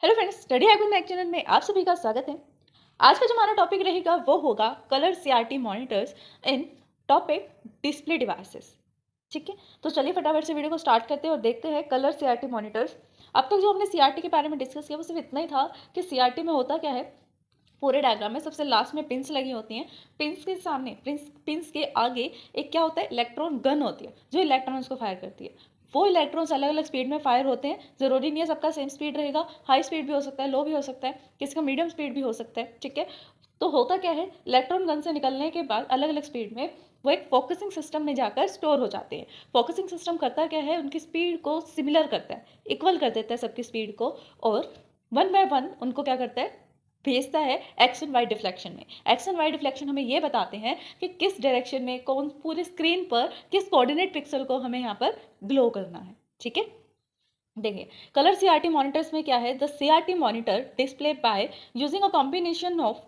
Hello friends, study hack with Mac channel में आप सभी का स्वागत है। आज का जो हमारा टॉपिक रहेगा वो होगा कलर सीआरटी मॉनिटर्स इन टॉपिक डिस्प्ले डिवाइसेस। ठीक है, तो चलिए फटाफट से वीडियो को स्टार्ट करते हैं और देखते हैं कलर सीआरटी मॉनिटर्स। अब तक जो हमने सीआरटी के बारे में डिस्कस किया वो सिर्फ इतना ही था कि सीआरटी में होता क्या है। पूरे डायग्राम में सबसे लास्ट में पिंस लगी होती हैं। पिंस के सामने पिंस के आगे एक क्या होता है, इलेक्ट्रॉन गन होती है जो इलेक्ट्रॉन्स को फायर करती है। वो इलेक्ट्रॉन्स अलग अलग स्पीड में फायर होते हैं। जरूरी नहीं है सबका सेम स्पीड रहेगा, हाई स्पीड भी हो सकता है, लो भी हो सकता है, किसी का मीडियम स्पीड भी हो सकता है। ठीक है, तो होता क्या है, इलेक्ट्रॉन गन से निकलने के बाद अलग अलग स्पीड में वो एक फोकसिंग सिस्टम में जाकर स्टोर हो जाते हैं। फोकसिंग सिस्टम करता क्या है, उनकी स्पीड को सिमिलर करता है, इक्वल कर देता है सबकी स्पीड को, और वन बाय वन उनको क्या करता है, भेजता है एक्स एंड वाई डिफ्लेक्शन में। एक्स एंड वाई डिफ्लेक्शन हमें ये बताते हैं कि किस डायरेक्शन में कौन पूरे स्क्रीन पर किस कोऑर्डिनेट पिक्सल को हमें यहाँ पर ग्लो करना है। ठीक है, देखिए कलर सीआरटी मॉनिटर्स में क्या है, the CRT monitor display by using a combination of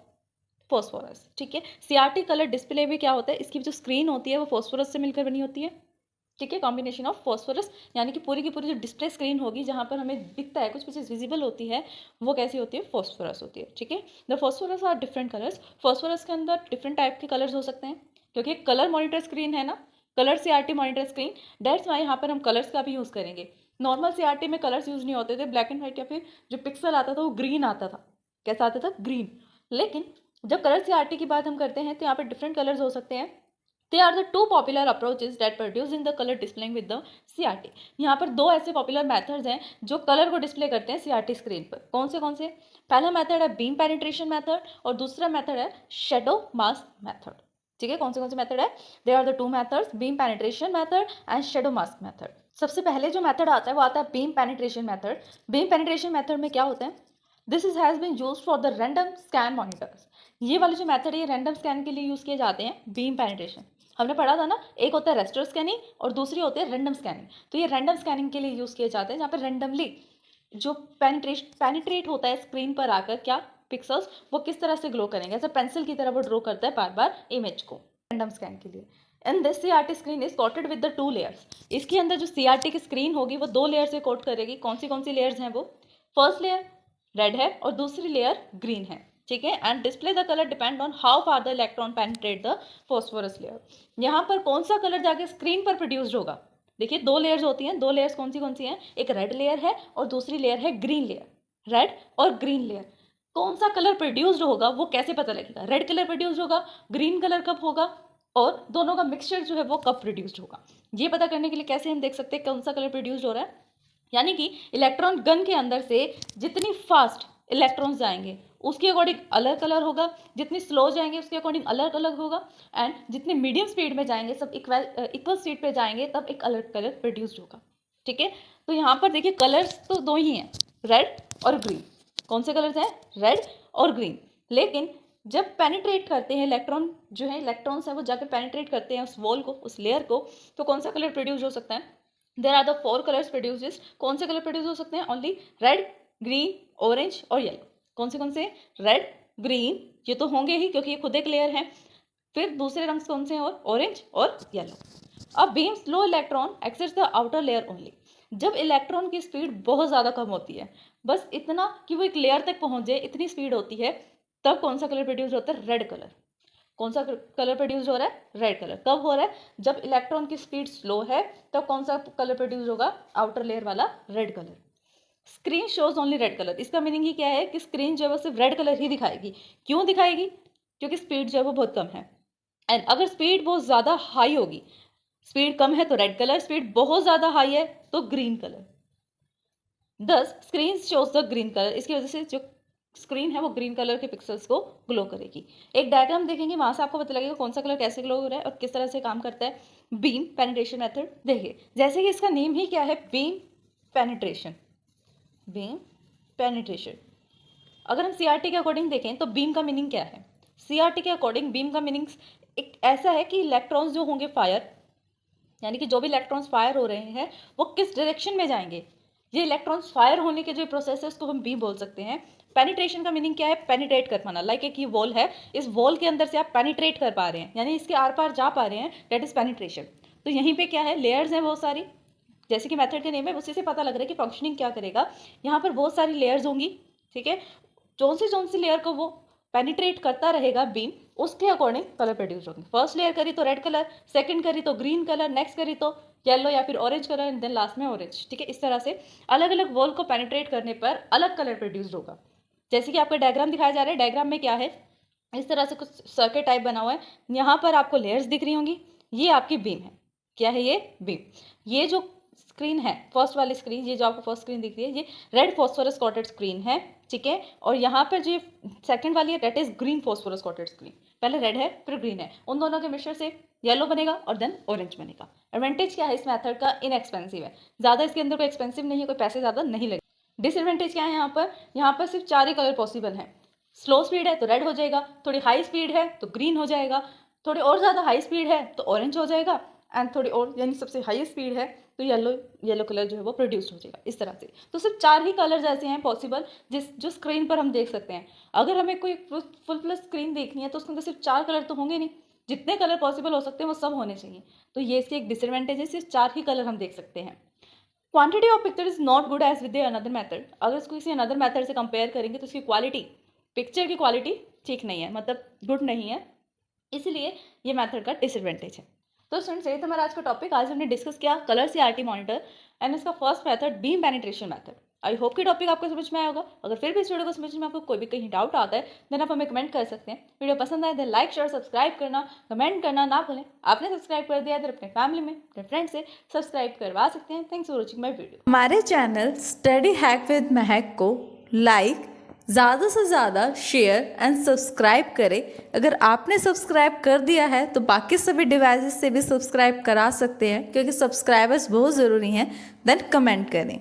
phosphorus. ठीक है, सीआरटी कलर डिस्प्ले भी क्या होता है, इसकी जो स्क्रीन होती है वो फॉस्फोरस से मिलकर बनी होती है। ठीक है, कॉम्बिनेशन ऑफ फॉस्फोरस, यानी कि पूरी की पूरी जो डिस्प्ले स्क्रीन होगी जहाँ पर हमें दिखता है, कुछ भी चीज़ विजिबल होती है, वो कैसी होती है, फॉस्फोरस होती है। ठीक है, the phosphorus are different colours. Phosphorus के अंदर डिफरेंट टाइप के कलर्स हो सकते हैं, क्योंकि कलर मॉनिटर स्क्रीन है ना, colour CRT monitor screen. That's why यहाँ पर हम कलर्स का भी यूज़ करेंगे। नॉर्मल सीआरटी में कलर्स यूज़ नहीं होते थे, ब्लैक एंड व्हाइट, या फिर जो पिक्सल आता था वो ग्रीन आता था। कैसा आता था, ग्रीन। लेकिन जब कलर सीआरटी की बात हम करते हैं तो यहाँ पर डिफरेंट कलर्स हो सकते हैं। They are the two popular approaches that producing the color displaying with the CRT। यहाँ पर दो ऐसे पॉपुलर मेथड्स हैं जो कलर को डिस्प्ले करते हैं CRT स्क्रीन पर। कौन से? पहला मेथड है बीम पेनिट्रेशन मेथड और दूसरा मेथड है शेडो मास्क मेथड। ठीक है, कौन से मेथड है, they are the two methods, beam penetration method and shadow mask method. सबसे पहले जो मेथड आता है वो आता है beam penetration method. Beam penetration method में क्या होता है, this is has been used for the random scan monitors. ये वाले जो मेथड है ये रैंडम स्कैन के लिए यूज किए जाते हैं। बीम पेनिट्रेशन हमने पढ़ा था ना, एक होता है रेस्टर स्कैनिंग और दूसरी होती है रैंडम स्कैनिंग। तो ये रैंडम स्कैनिंग के लिए यूज किए जाते हैं, जहाँ पर रैंडमली जो पेनिट्रेट होता है स्क्रीन पर आकर क्या पिक्सल्स, वो किस तरह से ग्लो करेंगे, ऐसे पेंसिल की तरह वो ड्रॉ करता है बार बार इमेज को, रैंडम स्कैन के लिए। And this CRT screen is coated with the two layers. इसके अंदर जो सीआरटी की स्क्रीन होगी वो दो लेयर से कोट करेगी। कौन सी लेयर्स हैं वो, फर्स्ट लेयर रेड है और दूसरी लेयर ग्रीन है। ठीक है, and display the colour depend on how far the electron penetrate the phosphorus layer. यहाँ पर कौन सा कलर जाके स्क्रीन पर प्रोड्यूस्ड होगा, देखिए दो लेयर्स होती हैं। दो लेयर्स कौन सी हैं, एक रेड लेयर है और दूसरी लेयर है ग्रीन लेयर। रेड और ग्रीन लेयर, कौन सा कलर प्रोड्यूस्ड होगा वो कैसे पता लगेगा, रेड कलर प्रोड्यूस्ड होगा, ग्रीन कलर कब होगा, और दोनों का मिक्सचर जो है वो कब प्रोड्यूस्ड होगा। ये पता करने के लिए कैसे हम देख सकते हैं कौन सा कलर प्रोड्यूस्ड हो रहा है, यानी कि इलेक्ट्रॉन गन के अंदर से जितनी फास्ट इलेक्ट्रॉन्स जाएंगे उसके अकॉर्डिंग अलग कलर होगा, जितनी स्लो जाएंगे उसके अकॉर्डिंग अलग अलग होगा, एंड जितने मीडियम स्पीड में जाएंगे, सब इक्वल स्पीड पे जाएंगे, तब एक अलग कलर प्रोड्यूस्ड होगा। ठीक है, तो यहाँ पर देखिए कलर्स तो दो ही हैं, रेड और ग्रीन। कौन से कलर्स हैं, रेड और ग्रीन। लेकिन जब पेनिट्रेट करते हैं इलेक्ट्रॉन, जो है इलेक्ट्रॉन्स है वो जाकर पेनिट्रेट करते हैं उस वॉल को, उस लेयर को, तो कौन सा कलर प्रोड्यूस हो सकता है, there are the four colours produces. कौन से कलर प्रोड्यूस हो सकते हैं, ओनली रेड, ग्रीन, ऑरेंज और येलो। कौन से, रेड, ग्रीन, ये तो होंगे ही क्योंकि ये खुद एक लेयर है। फिर दूसरे रंग कौन से हैं, और ऑरेंज और येलो। अब beam slow electron excites the outer layer only. जब इलेक्ट्रॉन की स्पीड बहुत ज़्यादा कम होती है, बस इतना कि वो एक लेयर तक पहुंच जाए, इतनी स्पीड होती है, तब कौन सा कलर प्रोड्यूस होता है, रेड कलर। कौन सा कलर प्रोड्यूस हो रहा है, रेड कलर। कब हो रहा है, जब इलेक्ट्रॉन की स्पीड स्लो है, तब कौन सा कलर प्रोड्यूस होगा, आउटर लेयर वाला red colour. Screen shows only red colour, इसका मीनिंग ही क्या है कि स्क्रीन जो है वो सिर्फ रेड कलर ही दिखाएगी। क्यों दिखाएगी, क्योंकि स्पीड जो है वो बहुत कम है। एंड अगर स्पीड बहुत ज़्यादा हाई होगी, स्पीड कम है तो रेड कलर, स्पीड बहुत ज़्यादा हाई है तो green colour. 10 screen shows the green colour, इसकी वजह से जो स्क्रीन है वो ग्रीन कलर के पिक्सल्स को ग्लो करेगी। एक डायग्राम देखेंगे, वहां से आपको पता लगेगा कौन सा कलर कैसे ग्लो हो रहा है और किस तरह से काम करता है बीम पेनिट्रेशन मेथड। देखिए जैसे कि इसका नेम ही क्या है, बीम पेनिट्रेशन। बीम पेनिट्रेशन, अगर हम सीआरटी के अकॉर्डिंग देखें तो बीम का मीनिंग क्या है, सीआरटी के अकॉर्डिंग बीम का मीनिंग एक ऐसा है कि इलेक्ट्रॉन्स जो होंगे फायर, यानी कि जो भी इलेक्ट्रॉन्स फायर हो रहे हैं वो किस डायरेक्शन में जाएंगे, ये इलेक्ट्रॉन्स फायर होने के जो प्रोसेस है उसको हम बीम बोल सकते हैं। पेनिट्रेशन का मीनिंग क्या है, पेनिट्रेट कर पाना। लाइक एक ये वॉल है, इस वॉल के अंदर से आप पेनिट्रेट कर पा रहे हैं, यानी इसके आर पार जा पा रहे हैं, दैट इज पेनिट्रेशन। तो यहीं पे क्या है, लेयर्स हैं बहुत सारी, जैसे कि मेथड के नेम है उसी से पता लग रहा है कि फंक्शनिंग क्या करेगा। यहाँ पर बहुत सारी लेयर्स होंगी, ठीक है, जौन सी लेयर को वो पेनिट्रेट करता रहेगा बीम, उसके अकॉर्डिंग कलर प्रोड्यूस होंगे। फर्स्ट लेयर करी तो रेड कलर, सेकंड करी तो ग्रीन कलर, नेक्स्ट करी तो येलो या फिर orange colour, and then last में ऑरेंज, ठीक है। इस तरह से अलग अलग वॉल को पेनिट्रेट करने पर अलग कलर प्रोड्यूस होगा। जैसे कि आपका डायग्राम दिखाया जा रहा है, डायग्राम में क्या है, इस तरह से कुछ सर्किट टाइप बना हुआ है। यहाँ पर आपको लेयर्स दिख रही होंगी, ये आपकी बीम है। क्या है ये? बीम। ये जो स्क्रीन है, फर्स्ट वाली स्क्रीन, ये जो आपको फर्स्ट स्क्रीन दिख रही है, ये रेड फॉस्फोरस कॉटेड स्क्रीन है, ठीक है। और यहाँ पर जो सेकंड वाली है, that is green phosphorus coated screen. पहले रेड है फिर ग्रीन है, उन दोनों के मिक्सचर से येलो बनेगा और देन ऑरेंज बनेगा। एडवांटेज क्या है इस मेथड का? इनएक्सपेंसिव है, ज़्यादा इसके अंदर कोई एक्सपेंसिव नहीं है, कोई पैसे ज़्यादा नहीं लगे। डिसएडवांटेज क्या है यहाँ पर सिर्फ 4 ही कलर पॉसिबल हैं। स्लो स्पीड है तो रेड हो जाएगा, थोड़ी हाई स्पीड है तो ग्रीन हो जाएगा, थोड़ी और ज़्यादा हाई स्पीड है तो ऑरेंज हो जाएगा, एंड थोड़ी और यानी सबसे हाई स्पीड है तो येलो कलर जो है वो प्रोड्यूस हो जाएगा। इस तरह से तो सिर्फ 4 ही कलर्स ऐसे हैं पॉसिबल जो स्क्रीन पर हम देख सकते हैं। अगर हमें कोई फुल प्लस स्क्रीन देखनी है तो उसके अंदर सिर्फ 4 कलर तो होंगे नहीं, जितने कलर पॉसिबल हो सकते हैं वो सब होने चाहिए। तो ये इसकी एक डिसएडवांटेज है, सिर्फ 4 ही कलर हम देख सकते हैं। Quantity of picture is not good as with another method. अगर इसको किसी अनदर मेथड से कंपेयर करेंगे तो इसकी क्वालिटी, पिक्चर की क्वालिटी ठीक नहीं है, मतलब गुड नहीं है, इसलिए ये मेथड का डिसएडवांटेज है। तो स्टूडेंट्स, यही था हमारा आज का टॉपिक। आज हमने डिस्कस किया कलर सीआरटी मॉनिटर एंड इसका first method beam penetration method. I hope कि टॉपिक आपको समझ में आया होगा। अगर फिर भी इस वीडियो को समझने में आपको कोई भी कहीं डाउट आता है देन आप हमें कमेंट कर सकते हैं। वीडियो पसंद आए देन लाइक शेयर सब्सक्राइब करना, कमेंट करना ना भूलें। आपने सब्सक्राइब कर दिया तो अपने फैमिली में, अपने फ्रेंड से सब्सक्राइब करवा सकते हैं। Thanks for watching my video. हमारे चैनल स्टडी हैक विद महक को लाइक, ज़्यादा से ज़्यादा शेयर एंड सब्सक्राइब करें। अगर आपने सब्सक्राइब कर दिया है तो बाकी सभी डिवाइसेस से भी सब्सक्राइब करा सकते हैं, क्योंकि सब्सक्राइबर्स बहुत ज़रूरी हैं। देन कमेंट करें।